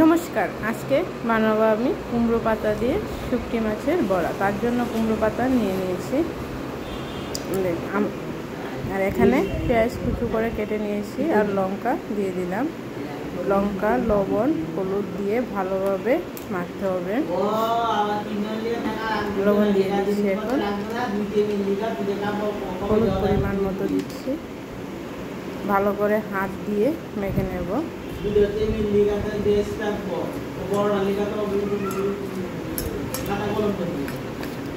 নমস্কার, আজকে বানাবো আমি কুমড়ো পাতা দিয়ে শুটকি মাছের বড়া। তার জন্য কুমড়ো পাতা নিয়ে নিয়েছি, আর এখানে পেঁয়াজ কুচু করে কেটে নিয়েছি, আর লঙ্কা দিয়ে দিলাম। লঙ্কা, লবণ, হলুদ দিয়ে ভালোভাবে মাখতে হবে। লবণ দিয়ে দিচ্ছি, এখন হলুদ পরিমাণ মতো দিচ্ছি। ভালো করে হাত দিয়ে মেখে নেব।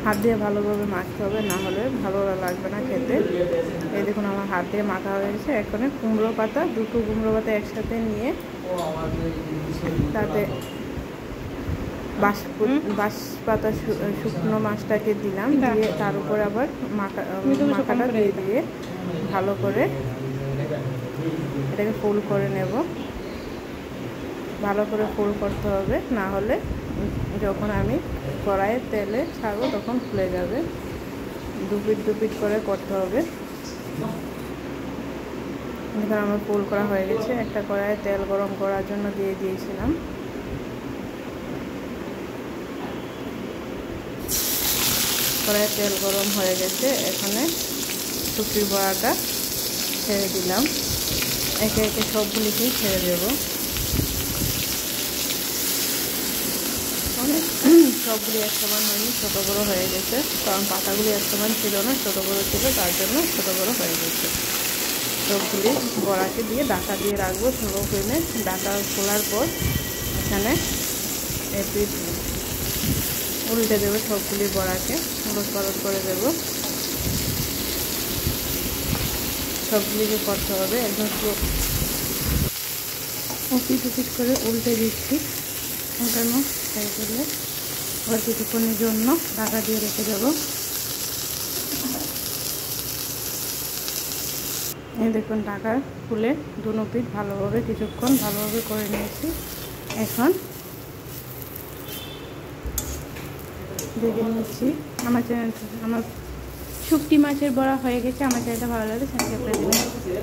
হাত দিয়ে ভালোভাবে মাখতে হবে, না হলে ভালো লাগবে না খেতে। এই দেখুন, আমার হাত দিয়ে মাখা হয়ে গেছে। এখানে কুমড়ো পাতা, দুটো কুমড়ো পাতা একসাথে নিয়ে তাতে বাঁশ পাতা শুকনো মাছটাকে দিলাম, দিয়ে তার উপরে আবার মাখাটা দিয়ে ভালো করে এটাকে ফুল করে নেব। ভালো করে ফুল করতে হবে, না হলে যখন আমি কড়াইয়ে তেলে ছাড়বো তখন ফুলে যাবে। দুপিট করে করতে হবে। এখানে আমার ফুল করা হয়ে গেছে। একটা কড়াইয়ে তেল গরম করার জন্য দিয়ে দিয়েছিলাম। কড়াইয়ে তেল গরম হয়ে গেছে। এখানে শুটকির বড়াটা ছেড়ে দিলাম। একে একে সবগুলিকেই ছেড়ে দেব। সবগুলি এক সমান হয়নি, ছোটো বড়ো হয়ে গেছে, কারণ পাতাগুলি এক সমান ছিল না, ছোটো বড়ো ছিল, তার জন্য ছোটো বড়ো হয়ে গেছে। সবগুলি বড়াকে দিয়ে ঢাকা দিয়ে রাখবো ছোটো ফ্লেমে। ঢাকা খোলার পর এখানে উল্টে দেবো। সবগুলি বড়াকে উলট করে দেবো। সবগুলিকে করতে হবে একদম পিট করে উল্টে দিচ্ছি। উল্টানো হয়ে গেলে আবার কিছুক্ষণের জন্য ঢাকা দিয়ে রেখে দেবো। এই দেখুন, ঢাকা খুলে দুনো পিঠ ভালোভাবে কিছুক্ষণ ভালোভাবে করে নিয়েছি। এখন দেখে নিচ্ছি। আমার শুটকি মাছের বড়া হয়ে গেছে। আমার চ্যানেলটা ভালো লাগে, সাবস্ক্রাইব করে দেবেন।